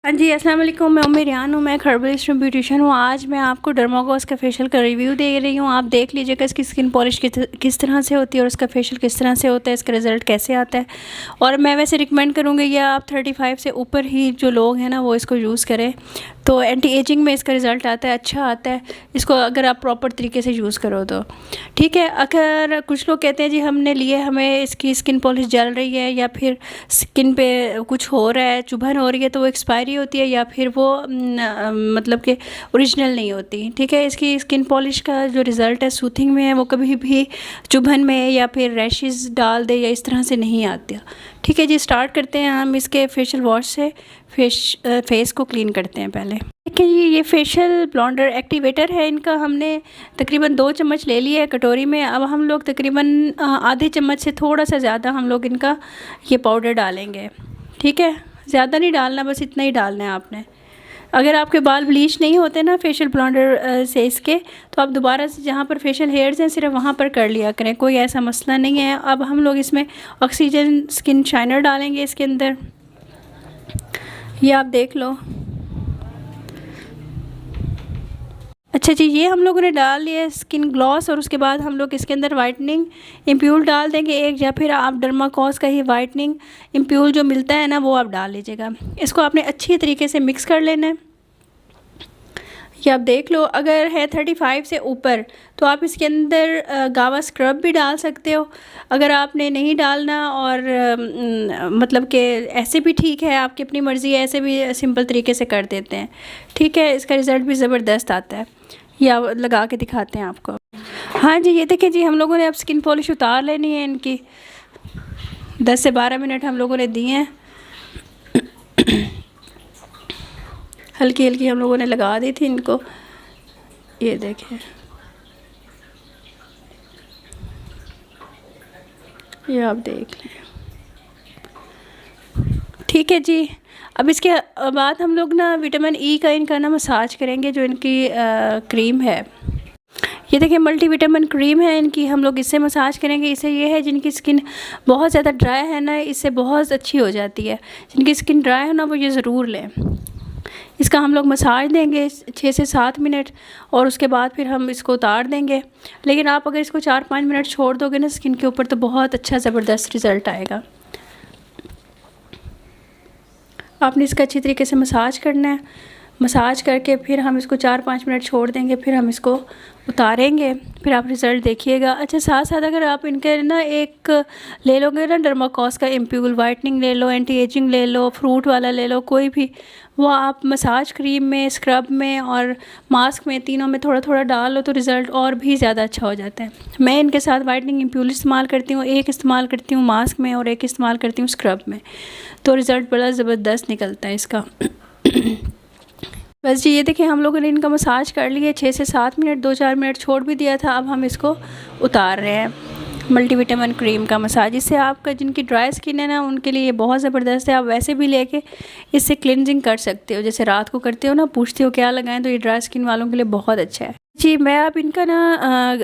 हाँ जी, अस्सलाम वालेकुम। मैं उम्मे रियान हूँ, मैं एक हर्बलिस्ट ब्यूटिशियन हूँ। आज मैं आपको डर्माकोस का फेशियल का रिव्यू दे रही हूँ। आप देख लीजिएगा इसकी स्किन पॉलिश किस तरह से होती है और उसका फेशियल किस तरह से होता है, इसका रिज़ल्ट कैसे आता है। और मैं वैसे रिकमेंड करूँगी या आप 35 से ऊपर ही जो लोग हैं ना वो इसको यूज़ करें, तो एंटी एजिंग में इसका रिज़ल्ट आता है, अच्छा आता है इसको अगर आप प्रॉपर तरीके से यूज़ करो तो ठीक है। अगर कुछ लोग कहते हैं जी हमने लिए, हमें इसकी स्किन पॉलिश जल रही है या फिर स्किन पे कुछ हो रहा है, चुभन हो रही है, तो वो एक्सपायरी होती है या फिर वो मतलब कि ओरिजिनल नहीं होती। ठीक है, इसकी स्किन पॉलिश का जो रिज़ल्ट है सूथिंग में है, वो कभी भी चुभन में या फिर रैशेस डाल दे या इस तरह से नहीं आती। ठीक है जी, स्टार्ट करते हैं हम इसके फेशियल वॉश से। फेस को क्लीन करते हैं पहले। ठीक है जी, ये फेशियल ब्लॉन्डर एक्टिवेटर है, इनका हमने तकरीबन 2 चम्मच ले लिया है कटोरी में। अब हम लोग तकरीबन आधे चम्मच से थोड़ा सा ज़्यादा हम लोग इनका ये पाउडर डालेंगे। ठीक है, ज़्यादा नहीं डालना, बस इतना ही डालना है आपने। अगर आपके बाल ब्लीच नहीं होते ना फेशियल ब्लॉन्डर से इसके, तो आप दोबारा से जहाँ पर फेशियल हेयर्स हैं सिर्फ वहाँ पर कर लिया करें, कोई ऐसा मसला नहीं है। अब हम लोग इसमें ऑक्सीजन स्किन शाइनर डालेंगे इसके अंदर, ये आप देख लो। अच्छा जी, ये हम लोगों ने डाल लिया स्किन ग्लॉस, और उसके बाद हम लोग इसके अंदर वाइटनिंग इम्प्यूल डाल देंगे एक, या फिर आप डर्माकोस का ही वाइटनिंग इम्प्यूल जो मिलता है ना वो आप डाल लीजिएगा। इसको आपने अच्छी तरीके से मिक्स कर लेना है। ये आप देख लो, अगर है 35 से ऊपर तो आप इसके अंदर गावा स्क्रब भी डाल सकते हो। अगर आपने नहीं डालना और मतलब कि ऐसे भी ठीक है, आपकी अपनी मर्ज़ी है, ऐसे भी सिंपल तरीके से कर देते हैं। ठीक है, इसका रिज़ल्ट भी ज़बरदस्त आता है। या लगा के दिखाते हैं आपको। हाँ जी, ये देखिए जी, हम लोगों ने अब स्किन पॉलिश उतार लेनी है इनकी। 10 से 12 मिनट हम लोगों ने दिए हैं। हल्की हल्की हम लोगों ने लगा दी थी इनको, ये देखें, ये आप देख लें। ठीक है जी, अब इसके बाद हम लोग ना विटामिन ई का इनका ना मसाज करेंगे, जो इनकी क्रीम है। ये देखिए मल्टी विटामिन क्रीम है इनकी, हम लोग इससे मसाज करेंगे। इससे ये है जिनकी स्किन बहुत ज़्यादा ड्राई है ना, इससे बहुत अच्छी हो जाती है। जिनकी स्किन ड्राई है ना वो ये ज़रूर लें। इसका हम लोग मसाज देंगे 6 से 7 मिनट, और उसके बाद फिर हम इसको उतार देंगे। लेकिन आप अगर इसको 4-5 मिनट छोड़ दोगे ना स्किन के ऊपर, तो बहुत अच्छा ज़बरदस्त रिज़ल्ट आएगा। आपने इसका अच्छी तरीके से मसाज करना है। मसाज करके फिर हम इसको 4-5 मिनट छोड़ देंगे, फिर हम इसको उतारेंगे, फिर आप रिज़ल्ट देखिएगा। अच्छा, साथ साथ अगर आप इनके ना एक ले लोगे ना डर्माकोस का इम्प्यूल वाइटनिंग ले लो, एंटी एजिंग ले लो, फ्रूट वाला ले लो, कोई भी, वो आप मसाज क्रीम में, स्क्रब में और मास्क में, तीनों में थोड़ा थोड़ा डाल लो, तो रिज़ल्ट और भी ज़्यादा अच्छा हो जाता है। मैं इनके साथ वाइटनिंग इम्प्यूल इस्तेमाल करती हूँ, एक इस्तेमाल करती हूँ मास्क में और एक इस्तेमाल करती हूँ स्क्रब में, तो रिज़ल्ट बड़ा ज़बरदस्त निकलता है इसका। बस जी, ये देखिए हम लोगों ने इनका मसाज कर लिया 6 से 7 मिनट, 2-4 मिनट छोड़ भी दिया था। अब हम इसको उतार रहे हैं। मल्टीविटामिन क्रीम का मसाज, इससे आपका जिनकी ड्राई स्किन है ना उनके लिए ये बहुत ज़बरदस्त है। आप वैसे भी लेके इससे क्लिनजिंग कर सकते हो, जैसे रात को करते हो ना, पूछते हो क्या लगाएं, तो ये ड्राई स्किन वालों के लिए बहुत अच्छा है जी। मैं अब इनका ना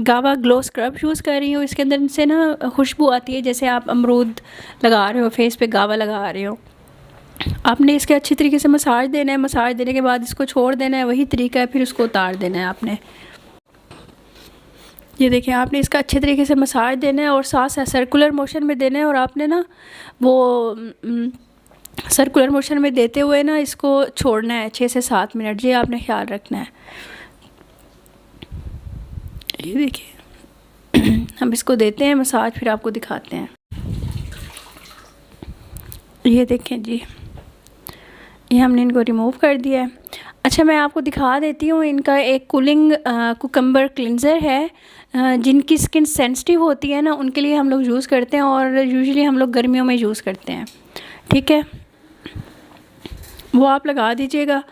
गावा ग्लो स्क्रब यूज़ कर रही हूँ। इसके अंदर से ना खुशबू आती है, जैसे आप अमरूद लगा रहे हो फेस पे, गावा लगा रहे हो। आपने इसके अच्छी तरीके से मसाज देना है। मसाज देने के बाद इसको छोड़ देना है, वही तरीका है, फिर उसको उतार देना है आपने। ये देखिए, आपने इसका अच्छे तरीके से मसाज देना है और साथ साथ सर्कुलर मोशन में देना है, और आपने ना वो सर्कुलर मोशन में देते हुए ना इसको छोड़ना है 6 से 7 मिनट। ये आपने ख्याल रखना है। ये देखिए हम इसको देते हैं मसाज, फिर आपको दिखाते हैं। ये देखें जी, ये हमने इनको रिमूव कर दिया है। अच्छा, मैं आपको दिखा देती हूँ, इनका एक कूलिंग कुकम्बर क्लिनज़र है। जिनकी स्किन सेंसिटिव होती है ना उनके लिए हम लोग यूज़ करते हैं, और यूजुअली हम लोग गर्मियों में यूज़ करते हैं। ठीक है, वो आप लगा दीजिएगा।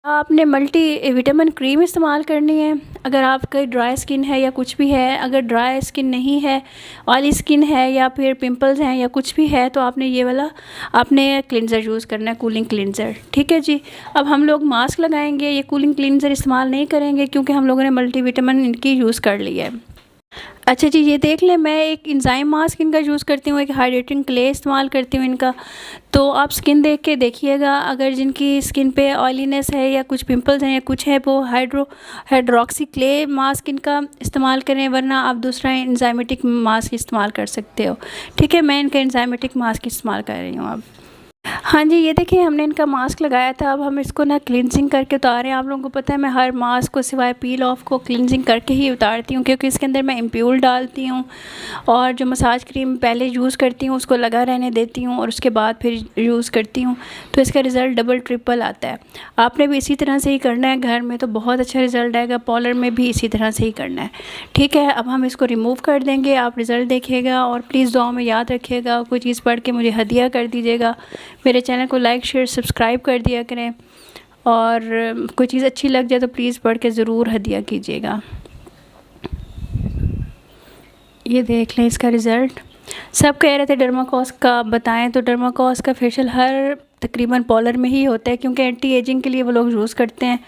आपने मल्टी विटामिन क्रीम इस्तेमाल करनी है। अगर आपका ड्राई स्किन है या कुछ भी है, अगर ड्राई स्किन नहीं है, ऑयली स्किन है या फिर पिंपल्स हैं या कुछ भी है, तो आपने ये वाला आपने क्लिनज़र यूज़ करना है, कूलिंग क्लिनज़र। ठीक है जी, अब हम लोग मास्क लगाएंगे। ये कूलिंग क्लिनज़र इस्तेमाल नहीं करेंगे क्योंकि हम लोगों ने मल्टी विटामिन इनकी यूज़ कर ली है। अच्छा जी, ये देख लें, मैं एक इंजाइम मास्क इनका यूज़ करती हूँ, एक हाइड्रेटिंग क्ले इस्तेमाल करती हूँ इनका। तो आप स्किन देख के देखिएगा, अगर जिनकी स्किन पे ऑयलीनेस है या कुछ पिंपल्स हैं या कुछ है, वो हाइड्रोक्सी क्ले मास्क इनका इस्तेमाल करें, वरना आप दूसरा इंजाइमेटिक मास्क इस्तेमाल कर सकते हो। ठीक है, मैं इनका इंजाइमेटिक मास्क इस्तेमाल कर रही हूँ अब। हाँ जी, ये देखिए, हमने इनका मास्क लगाया था, अब हम इसको ना क्लिनजिंग करके उतारें। आप लोगों को पता है मैं हर मास्क को सिवाय पील ऑफ को क्लिनजिंग करके ही उतारती हूँ, क्योंकि इसके अंदर मैं इम्प्यूल डालती हूँ और जो मसाज क्रीम पहले यूज़ करती हूँ उसको लगा रहने देती हूँ और उसके बाद फिर यूज़ करती हूँ, तो इसका रिज़ल्ट डबल ट्रिपल आता है। आपने भी इसी तरह से ही करना है घर में, तो बहुत अच्छा रिज़ल्ट आएगा। पार्लर में भी इसी तरह से ही करना है। ठीक है, अब हम इसको रिमूव कर देंगे, आप रिज़ल्ट देखिएगा और प्लीज़ दुआ में याद रखिएगा, कोई चीज़ पढ़ के मुझे हदिया कर दीजिएगा। मेरे चैनल को लाइक शेयर सब्सक्राइब कर दिया करें और कोई चीज़ अच्छी लग जाए तो प्लीज़ पढ़ के ज़रूर हदिया कीजिएगा। ये देख लें इसका रिज़ल्ट। सब कह रहे थे डर्माकोस का बताएं, तो डर्माकोस का फेशियल हर तकरीबन पार्लर में ही होता है, क्योंकि एंटी एजिंग के लिए वो लोग यूज़ करते हैं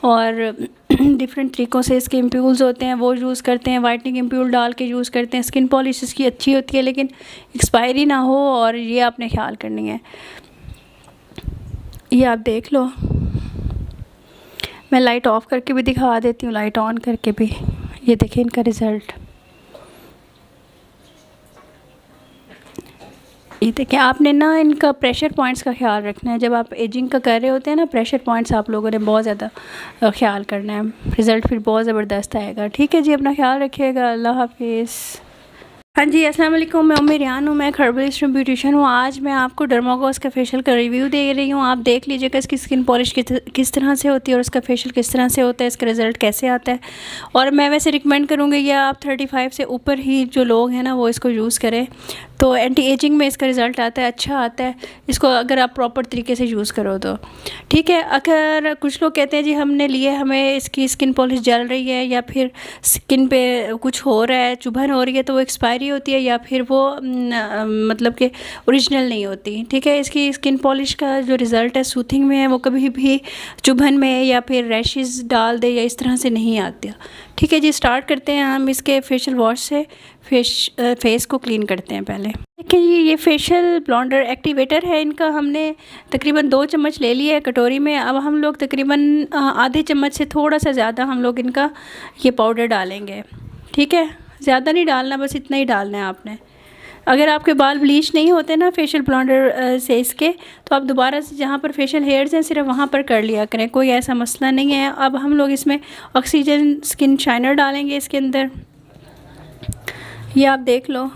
और डिफरेंट तरीक़ों से इसके इम्प्यूल्स होते हैं, वो यूज़ करते हैं। वाइटनिंग इम्प्यूल डाल के यूज़ करते हैं। स्किन पॉलिश इसकी अच्छी होती है, लेकिन एक्सपायरी ना हो, और ये आपने ख्याल करनी है। ये आप देख लो, मैं लाइट ऑफ़ करके भी दिखा देती हूँ, लाइट ऑन करके भी। ये देखें इनका रिज़ल्ट। ये देखिए, आपने ना इनका प्रेशर पॉइंट्स का ख्याल रखना है। जब आप एजिंग का कर रहे होते हैं ना, प्रेशर पॉइंट्स आप लोगों ने बहुत ज़्यादा ख्याल करना है, रिज़ल्ट फिर बहुत ज़बरदस्त आएगा। ठीक है जी, अपना ख्याल रखिएगा। अल्लाह हाफिज़। हाँ जी, अस्सलाम वालेकुम, मैं उम्मी रियान हूँ, मैं खरबलिस्ट ब्यूटिशियन हूँ। आज मैं आपको डर्माकोस का फेशियल का रिव्यू दे रही हूँ। आप देख लीजिएगा इसकी स्किन पॉलिश किस तरह से होती है और उसका फेशियल किस तरह से होता है, इसका रिज़ल्ट कैसे आता है। और मैं वैसे रिकमेंड करूँगी या आप 35 से ऊपर ही जो लोग हैं ना वो इसको यूज़ करें, तो एंटी एजिंग में इसका रिज़ल्ट आता है, अच्छा आता है इसको, अगर आप प्रॉपर तरीके से यूज़ करो तो। ठीक है, अगर कुछ लोग कहते हैं जी हमने लिए, हमें इसकी स्किन पॉलिश जल रही है या फिर स्किन पे कुछ हो रहा है, चुभन हो रही है, तो वो एक्सपायरी होती है या फिर वो मतलब कि ओरिजिनल नहीं होती। ठीक है, इसकी स्किन पॉलिश का जो रिज़ल्ट है सूथिंग में है, वो कभी भी चुभन में या फिर रैशेस डाल दे या इस तरह से नहीं आती। ठीक है जी, स्टार्ट करते हैं हम इसके फेशियल वॉश से। फेस को क्लीन करते हैं पहले। देखिए ये फेशियल ब्लॉन्डर एक्टिवेटर है इनका, हमने तकरीबन 2 चम्मच ले लिया है कटोरी में। अब हम लोग तकरीबन आधे चम्मच से थोड़ा सा ज़्यादा हम लोग इनका ये पाउडर डालेंगे। ठीक है, ज़्यादा नहीं डालना, बस इतना ही डालना है आपने। अगर आपके बाल ब्लीच नहीं होते ना फेशियल ब्लॉन्डर से इसके, तो आप दोबारा से जहाँ पर फेशियल हेयर्स हैं सिर्फ वहाँ पर कर लिया करें, कोई ऐसा मसला नहीं है। अब हम लोग इसमें ऑक्सीजन स्किन शाइनर डालेंगे इसके अंदर। ये आप देख लो।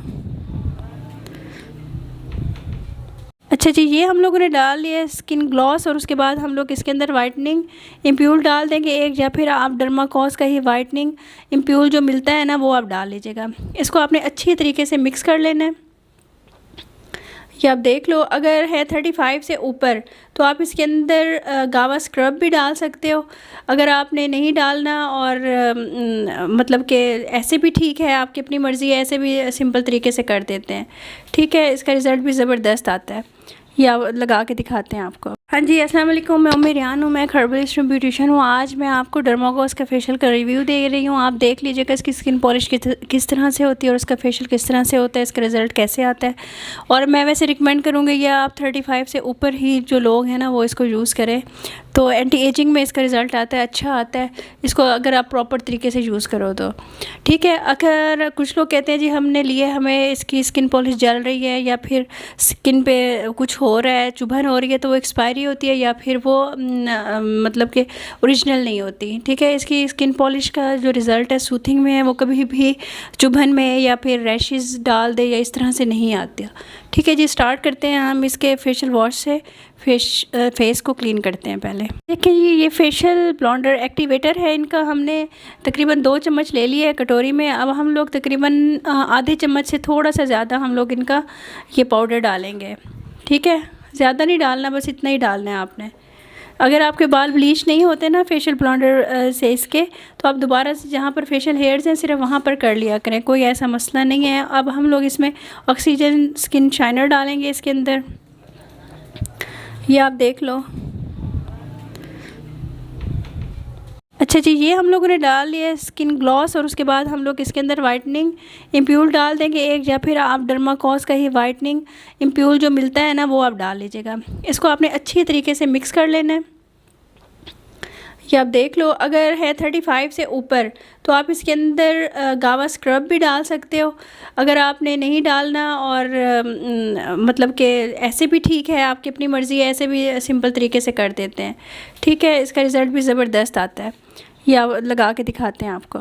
अच्छा जी, ये हम लोगों ने डाल लिया स्किन ग्लॉस, और उसके बाद हम लोग इसके अंदर वाइटनिंग इम्प्यूल डाल देंगे एक, या फिर आप डर्माकोस का ही वाइटनिंग इम्प्यूल जो मिलता है ना वो आप डाल लीजिएगा। इसको आपने अच्छी तरीके से मिक्स कर लेना है। ये आप देख लो, अगर है 35 से ऊपर तो आप इसके अंदर गावा स्क्रब भी डाल सकते हो। अगर आपने नहीं डालना और मतलब कि ऐसे भी ठीक है, आपकी अपनी मर्ज़ी है, ऐसे भी सिंपल तरीके से कर देते हैं। ठीक है, इसका रिज़ल्ट भी ज़बरदस्त आता है। या लगा के दिखाते हैं आपको। हाँ जी, अस्सलाम वालेकुम, मैं उम्मी रियान हूँ, मैं खरबलिस्ट ब्यूटिशियन हूँ। आज मैं आपको डर्माकोस का फेशियल का रिव्यू दे रही हूँ। आप देख लीजिएगा इसकी स्किन पॉलिश किस तरह से होती है और उसका फेशियल किस तरह से होता है, इसका रिज़ल्ट कैसे आता है। और मैं वैसे रिकमेंड करूँगी या आप 35 से ऊपर ही जो लोग हैं ना वो इसको यूज़ करें, तो एंटी एजिंग में इसका रिज़ल्ट आता है, अच्छा आता है इसको, अगर आप प्रॉपर तरीके से यूज़ करो तो। ठीक है, अगर कुछ लोग कहते हैं जी हमने लिए, हमें इसकी स्किन पॉलिश जल रही है या फिर स्किन पे कुछ हो रहा है, चुभन हो रही है, तो वो एक्सपायरी होती है या फिर वो मतलब कि ओरिजिनल नहीं होती। ठीक है, इसकी स्किन पॉलिश का जो रिज़ल्ट है सूथिंग में है, वो कभी भी चुभन में या फिर रैशेस डाल दे या इस तरह से नहीं आती। ठीक है जी, स्टार्ट करते हैं हम इसके फेशियल वॉश से। फेस को क्लीन करते हैं पहले। देखिए ये फेशियल ब्लॉन्डर एक्टिवेटर है इनका, हमने तकरीबन 2 चम्मच ले लिया है कटोरी में। अब हम लोग तकरीबन आधे चम्मच से थोड़ा सा ज़्यादा हम लोग इनका ये पाउडर डालेंगे। ठीक है, ज़्यादा नहीं डालना, बस इतना ही डालना है आपने। अगर आपके बाल ब्लीच नहीं होते ना फेशियल ब्लॉन्डर से इसके, तो आप दोबारा से जहाँ पर फेशियल हेयर्स हैं सिर्फ वहाँ पर कर लिया करें, कोई ऐसा मसला नहीं है। अब हम लोग इसमें ऑक्सीजन स्किन शाइनर डालेंगे इसके अंदर। ये आप देख लो। अच्छा जी, ये हम लोगों ने डाल लिया है स्किन ग्लॉस, और उसके बाद हम लोग इसके अंदर वाइटनिंग इम्प्यूल डाल देंगे एक, या फिर आप डर्माकोस का ही वाइटनिंग इम्प्यूल जो मिलता है ना वो आप डाल लीजिएगा। इसको आपने अच्छी तरीके से मिक्स कर लेना है। ये आप देख लो, अगर है 35 से ऊपर तो आप इसके अंदर गावा स्क्रब भी डाल सकते हो। अगर आपने नहीं डालना और मतलब कि ऐसे भी ठीक है, आपकी अपनी मर्ज़ी है, ऐसे भी सिंपल तरीके से कर देते हैं, ठीक है। इसका रिज़ल्ट भी ज़बरदस्त आता है। या लगा के दिखाते हैं आपको।